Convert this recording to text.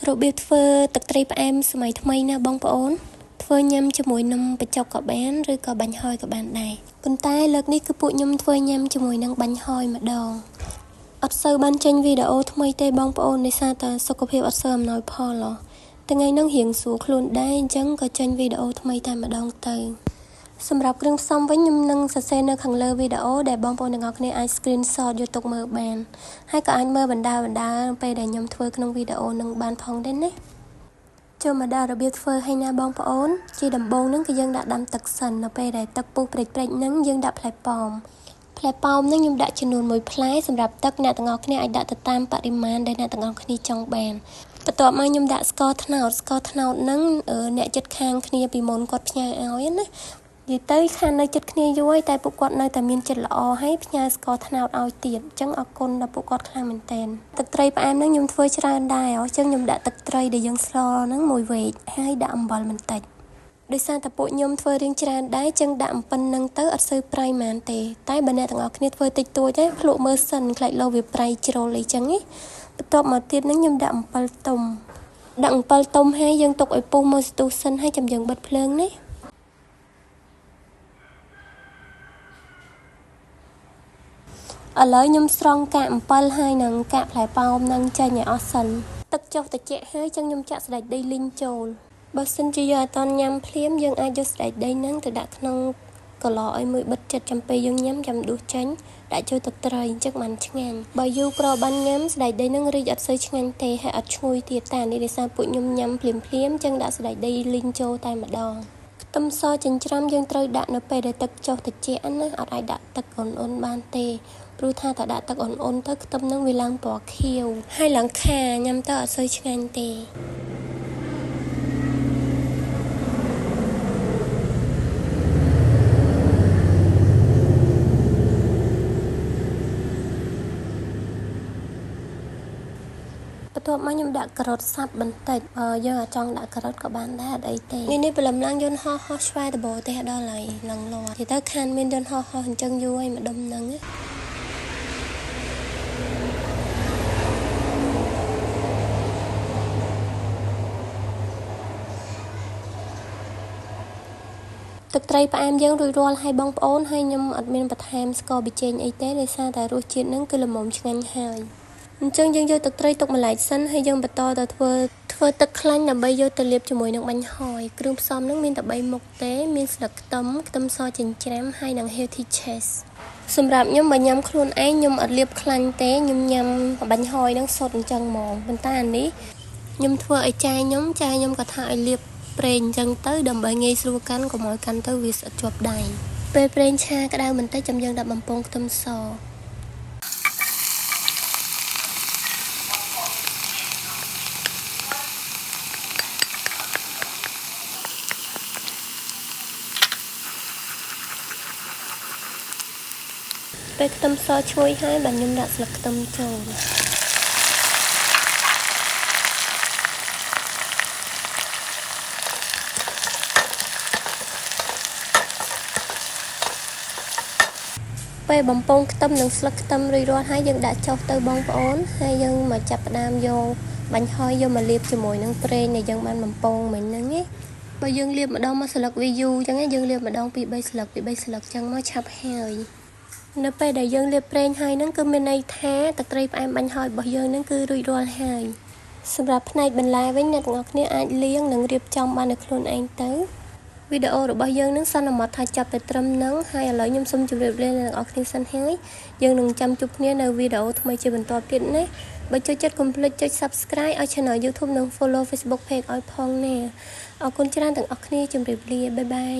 របៀបធ្វើទឹកត្រីផ្អែមសម័យថ្មីណាបងប្អូនធ្វើញ៉ាំជាមួយនឹងបញ្ចុកក៏បានឬក៏បាញ់ហយក៏បានដែរប៉ុន្តែលើកនេះគឺពួកខ្ញុំធ្វើញ៉ាំជាមួយនឹងបាញ់ហយម្ដងអត់សូវបានចេញវីដេអូថ្មីទេបងប្អូនដោយសារតែសុខភាពអត់សូវអំណោយផលថ្ងៃហ្នឹងរៀងស្រួលខ្លួនដែរអញ្ចឹងក៏ចេញវីដេអូថ្មីតែម្ដងទៅសម្រាប់គ្រឿងផ្សំវិញខ្ញុំនឹងសរសេរនៅខាងលើវីដេអូដែលបងប្អូនទាំងអស់គ្នាអាច screenshot យកទុកមើលបានហើយក៏អាចមើលបណ្ដាពេលដែលខ្ញុំធ្វើក្នុងវីដេអូនឹងបានផងដែរណាចូលមកដល់របៀបធ្វើឲ្យណាបងប្អូនជាដំបូងហ្នឹងគឺយើងដាក់ដាំទឹកសិននៅពេលដែលទឹកពុះព្រិចហ្នឹងយើងដាក់ផ្លែប៉ោមហ្នឹងខ្ញុំដាក់ចំនួន1ផ្លែសម្រាប់ទឹកអ្នកទាំងអស់គ្នាអាចដាក់ទៅតាមបរិមាណដែលអ្នកទាំងអស់គ្នាចង់បានបន្ទាប់មកខ្ញុំដាក់ស្ករត្នោតហ្នឹងអ្នកចិត្តខាងគ្នាពីមុនគាត់ផ្ញើឲ្យណានិយាយទៅខាងនៅចិត្តគ្នាយូរហើយតែពួកគាត់នៅតែមានចិត្តល្អហើយផ្ញើស្ករត្នោតឲ្យទៀតអញ្ចឹងអរគុណដល់ពួកគាត់ខ្លាំងមែនទែនទឹកត្រីផ្អែមហ្នឹងខ្ញុំធ្វើច្រើនដែរអញ្ចឹងខ្ញុំដាក់ទឹកត្រីដែលយើងស្លហ្នឹងមួយវែកហើយដាក់អំបិលបន្តិចដោយសារតែពួកខ្ញុំធ្វើរៀងច្រើនដែរអញ្ចឹងដាក់អំពិនហ្នឹងទៅអត់សូវប្រៃហ្មងទេតែបើអ្នកទាំងអស់គ្នាធ្វើតិចតួចទេភ្លក់មើលសិនខ្លាចលោវាប្រៃជ្រុលអីចឹងណាបន្ទាប់មកទៀតហ្នឹងខ្ញុំដាក់អំពិលទុំហើយយើងទុកឲ្យពុះមកស្ទុះសិនហើយចាំយើងបិទភ្លើងណាឥឡូវខ្ញុំស្រង់កាកអំពិលហើយនឹងកាកផ្លែប៉ោមនឹងចេញឲ្យអស់សិនទឹកចុះត្រជាក់ហើយចឹងខ្ញុំចាក់ស្តេចដីលីងចូលបើសិនជាយើងអត់តញ៉ាំភ្លាមយើងអាចយកស្តេចដីហ្នឹងទៅដាក់ក្នុងកន្លឲ្យមួយបិទចិត្តចាំពេលយើងញ៉ាំចាំដួសចេញដាក់ចូលទឹកត្រីអញ្ចឹងបានឆ្ងាញ់បើយូរក្របានញ៉ាំស្តេចដីហ្នឹងរីកអត់សូវឆ្ងាញ់ទេហើយអត់ឈ្ងុយទៀតតែនេះដោយសារពួកខ្ញុំញ៉ាំភ្លាមអញ្ចឹងដាក់ស្តេចដីលីងចូលតែម្ដងខ្ទឹមសចិញ្ច្រាំយើងត្រូវដាក់នៅពេលដែលទឹកចុះត្រជាក់ណាអត់អាចដាក់ទឹកអ៊ុនបានទេព្រោះថាតែដាក់ទឹកអ៊ុនទៅខ្ទឹមនឹងវាឡើងពណ៌ខៀវហើយឡើងខាញ៉ាំទៅអត់សូវឆ្ងាញ់ទេបន្ទាប់មកខ្ញុំដាក់ការ៉ុតសាប់បន្តិចយើងអាចចង់ដាក់ការ៉ុតក៏បានដែរអត់អីទេនេះព្រលឹមឡើងយន្តហោះឆ្វែតបោទេដល់ហើយឡើងលាត់ទៅខានមានយន្តហោះអញ្ចឹងយូរហើយម្ដុំហ្នឹងទឹកត្រីផ្អែមយើងរួចរាល់ហើយបងប្អូនហើយខ្ញុំអត់មានបន្ថែមស្ករប៊ីចេងអីទេដោយសារតែរសជាតិហ្នឹងគឺល្មមឆ្ងាញ់ហើយអញ្ចឹងយើងយកទឹកត្រីទុកម្លែកសិនហើយយើងបន្តទៅធ្វើទឹកខ្លាញ់ដើម្បីយកទៅលាបជាមួយនឹងបាញ់ហយគ្រឿងផ្សំហ្នឹងមានតែ3មុខទេមានស្លឹកខ្ទឹមសចិញ្ច្រាំហើយនិង healthy cheese សម្រាប់ខ្ញុំបើញ៉ាំខ្លួនឯងខ្ញុំអត់លាបខ្លាញ់ទេខ្ញុំញ៉ាំបាញ់ហយហ្នឹងសុទ្ធអញ្ចឹងហ្មងប៉ុន្តែអានេះខ្ញុំធ្វើឲ្យចាយខ្ញុំក៏ថាឲ្យលាបប្រេងអញ្ចឹងទៅដើម្បីងាយស្រួលកាន់កុំឲ្យកាន់ទៅវាស្អិតជាប់ដៃពេលប្រេងឆាក្តៅបន្តិចចាំយើងដាក់បំពងខ្ទឹមសពេលខ្ទឹមសឈ្ងុយហើយបាទខ្ញុំដាក់ស្លឹកខ្ទឹមចូលពេលបំពងខ្ទឹមនិងស្លឹកខ្ទឹមរួចរាល់ហើយយើងដាក់ចុះទៅបងប្អូនហើយយើងមកចាប់ផ្ដើមយកបាញ់ហយយកមកលាបជាមួយនឹងប្រេងដែលយើងបានបំពងមិញហ្នឹងណាបើយើងលាបម្ដងមកស្លឹកវាយូរអញ្ចឹងយើងលាបម្ដងពី3ស្លឹកអញ្ចឹងមកឆាប់ហើយនៅពេលដែលយើងលាបប្រេងហើយហ្នឹងគឺមានន័យថាទឹកត្រីផ្អែមបាញ់ហយរបស់យើងហ្នឹងគឺរួចរាល់ហើយសម្រាប់ផ្នែកបន្លែវិញអ្នកទាំងអស់គ្នាអាចលាងនិងរៀបចំបាននៅខ្លួនឯងទៅវីដេអូរបស់យើងនឹងសន្មតថាចាប់ទៅត្រឹមហ្នឹងហើយឥឡូវខ្ញុំសូមជម្រាបលាអ្នកទាំងអស់គ្នាសិនហើយយើងនឹងចាំជួបគ្នានៅវីដេអូថ្មីជាបន្តទៀតណាបើចូលចិត្តកុំភ្លេចចុច Subscribe ឲ្យ Channel YouTube និង Follow Facebook Page ឲ្យផងណាអរគុណច្រើនទាំងអស់គ្នាជម្រាបលាបាយបាយ